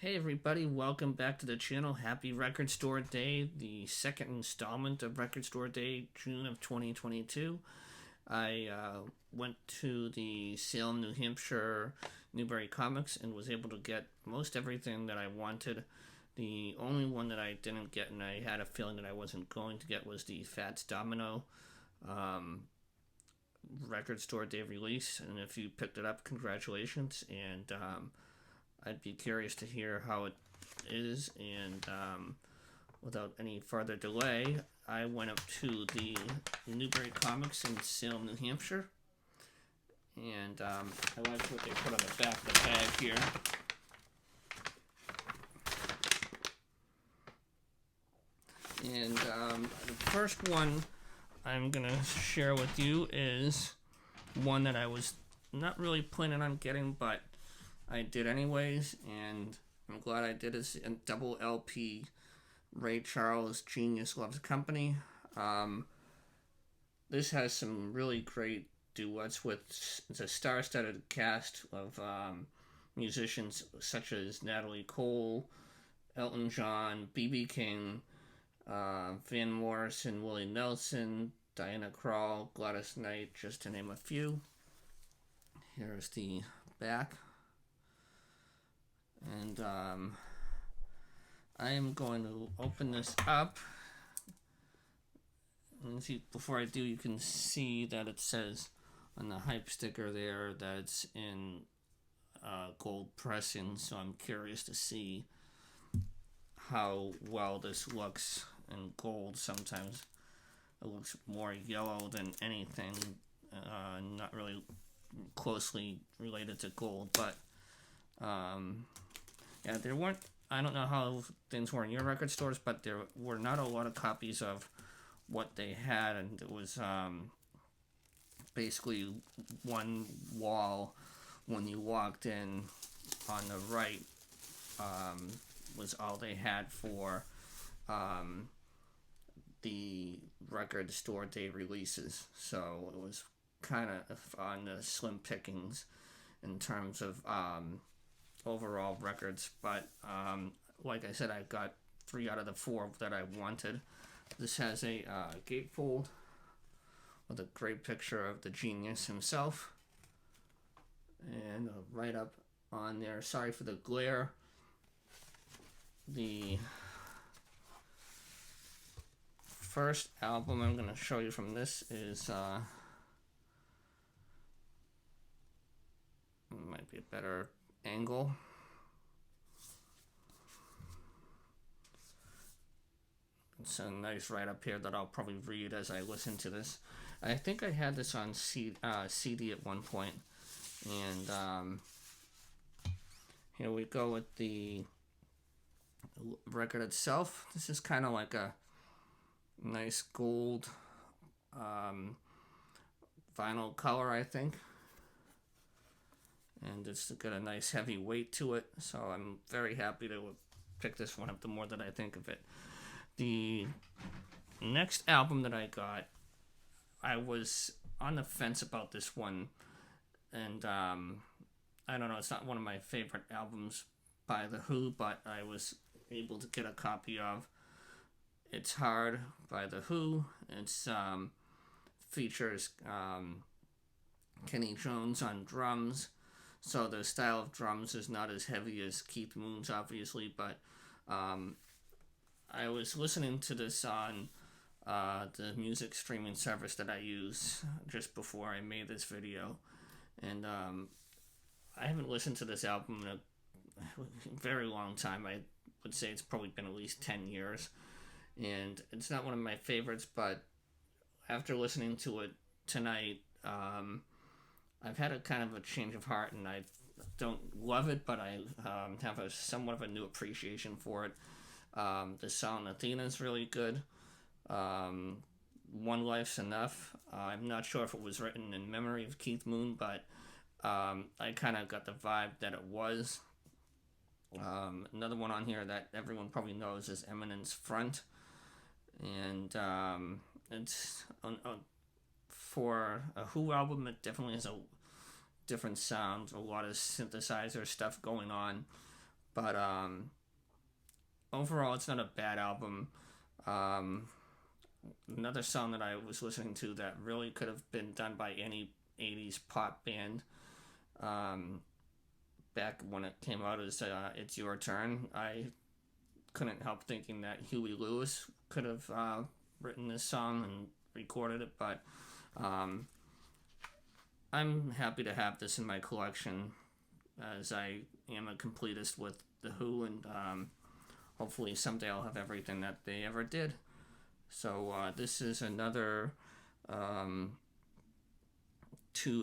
Hey everybody, welcome back to the channel. Happy Record Store Day, the second installment of Record Store Day, June of 2022. I went to the Salem, New Hampshire Newbury Comics and was able to get most everything that I wanted. The only one that I didn't get, and I had a feeling that I wasn't going to get, was the Fats Domino Record Store Day release. And if you picked it up, congratulations. And I'd be curious to hear how it is. And without any further delay, I went up to the Newbury Comics in Salem, New Hampshire. And I like what they put on the back of the bag here. And the first one I'm going to share with you is one that I was not really planning on getting, but I did anyways, and I'm glad I did. It's a double LP, Ray Charles, Genius Loves Company. This has some really great duets with, it's a star-studded cast of musicians such as Natalie Cole, Elton John, B.B. King, Van Morrison, Willie Nelson, Diana Krall, Gladys Knight, just to name a few. Here's the back. And I am going to open this up. And see, before I do, you can see that it says on the hype sticker there that it's in gold pressing. So I'm curious to see how well this looks in gold. Sometimes it looks more yellow than anything, not really closely related to gold, but yeah, there weren't, I don't know how things were in your record stores, but there were not a lot of copies of what they had, and it was basically one wall when you walked in on the right was all they had for the record store day releases. So it was kind of on the slim pickings in terms of overall records, but like I said, I got 3 out of the 4 that I wanted. This has a gatefold with a great picture of the genius himself, and right up on there, sorry for the glare, the first album I'm going to show you from this is might be a better angle. It's a nice write up here that I'll probably read as I listen to this. I think I had this on CD at one point. And here we go with the record itself. This is kind of like a nice gold vinyl color, I think. And it's got a nice heavy weight to it, so I'm very happy to pick this one up the more that I think of it. The next album that I got, I was on the fence about this one, and I don't know, it's not one of my favorite albums by The Who, but I was able to get a copy of It's Hard by The Who. It's features Kenny Jones on drums. So the style of drums is not as heavy as Keith Moon's, obviously, but I was listening to this on the music streaming service that I use just before I made this video, and I haven't listened to this album in a very long time. I would say it's probably been at least 10 years, and it's not one of my favorites, but after listening to it tonight, I've had a kind of a change of heart, and I don't love it, but I have a somewhat of a new appreciation for it. The song Athena is really good. One Life's Enough. I'm not sure if it was written in memory of Keith Moon, but I kind of got the vibe that it was. Another one on here that everyone probably knows is Eminence Front, and it's for a Who album. It definitely has a different sound, a lot of synthesizer stuff going on, But overall, it's not a bad album. Um, Another song that I was listening to that really could have been done by any 80s pop band back when it came out is It's Your Turn. I couldn't help thinking that Huey Lewis could have written this song and recorded it, but I'm happy to have this in my collection as I am a completist with The Who, and hopefully someday I'll have everything that they ever did. So this is another 2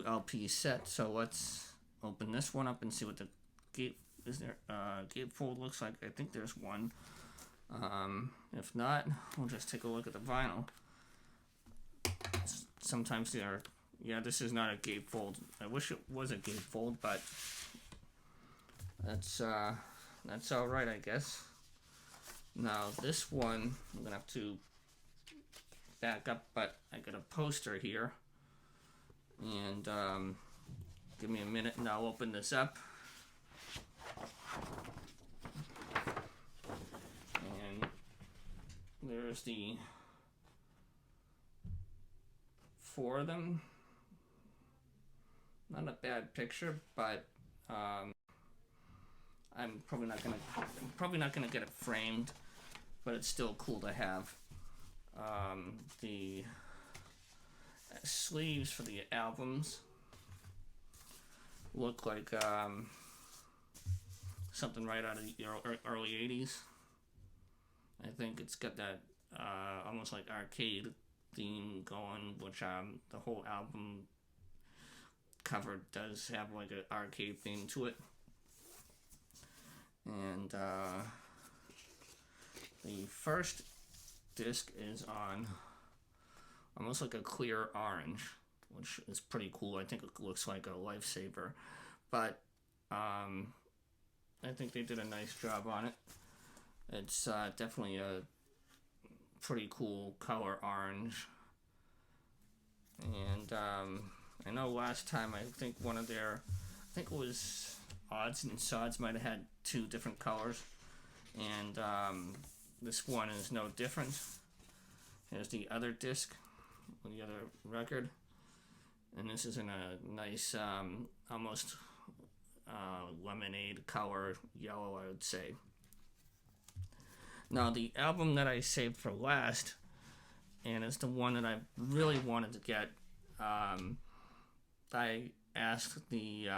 LP set. So let's open this one up and see what the gatefold looks like. I think there's one. If not, we'll just take a look at the vinyl. Sometimes they are. Yeah, this is not a gatefold. I wish it was a gatefold, but that's all right, I guess. Now this one, I'm gonna have to back up, but I got a poster here, and give me a minute, and I'll open this up. And there's the 4 of them. Not a bad picture, but I'm probably not gonna get it framed, but it's still cool to have. The sleeves for the albums look like something right out of the early 80s. I think it's got that almost like arcade theme going, which the whole album cover does have like an arcade theme to it. And the first disc is on almost like a clear orange, which is pretty cool. I think it looks like a lifesaver, but I think they did a nice job on it. It's definitely a pretty cool color orange. And I know last time I think it was Odds and Sods might have had 2 different colors, and this one is no different. Here's the other disc, the other record, and this is in a nice almost lemonade color yellow, I would say. Now the album that I saved for last, and it's the one that I really wanted to get, I asked the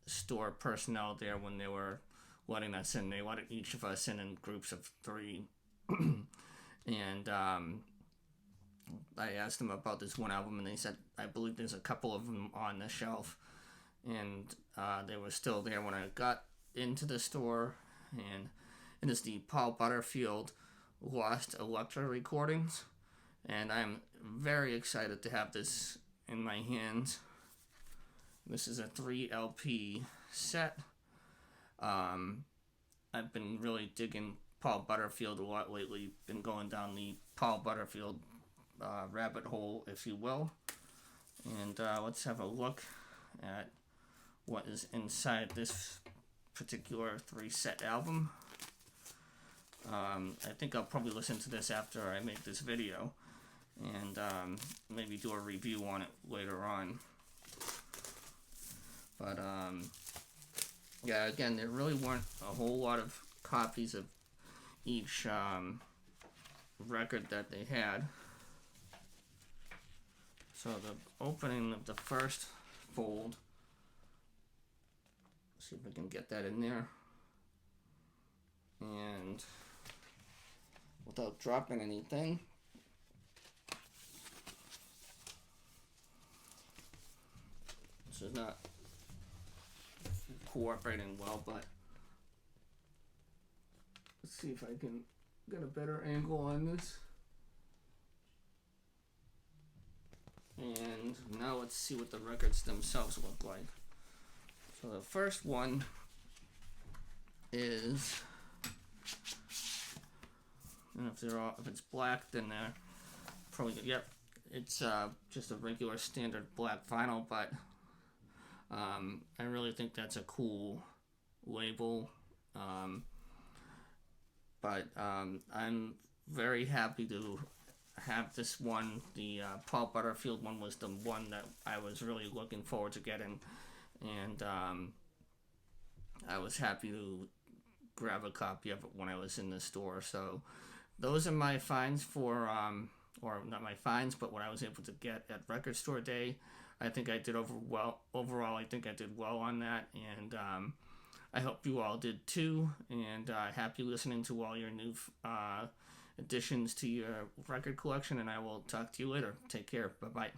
store personnel there when they were letting us in. They let each of us in groups of 3. And I asked them about this one album, and they said, I believe there's a couple of them on the shelf. And they were still there when I got into the store. And it is the Paul Butterfield Lost Electra recordings. And I'm very excited to have this in my hands. This is a 3 LP set. I've been really digging Paul Butterfield a lot lately. Been going down the Paul Butterfield rabbit hole, if you will. And let's have a look at what is inside this particular 3-set album. I think I'll probably listen to this after I make this video, and maybe do a review on it later on. But yeah, again, there really weren't a whole lot of copies of each record that they had. So the opening of the first fold, see if I can get that in there, and without dropping anything, this is not cooperating well, but let's see if I can get a better angle on this. And now let's see what the records themselves look like. So the first one is, and if it's black, then they're probably good. Yep, it's just a regular standard black vinyl, but I really think that's a cool label. But I'm very happy to have this one. The Paul Butterfield one was the one that I was really looking forward to getting, and I was happy to grab a copy of it when I was in the store. So those are my finds for, or not my finds, but what I was able to get at Record Store Day. I think I did overall. I think I did well on that, and I hope you all did too. And happy listening to all your new additions to your record collection. And I will talk to you later. Take care. Bye bye.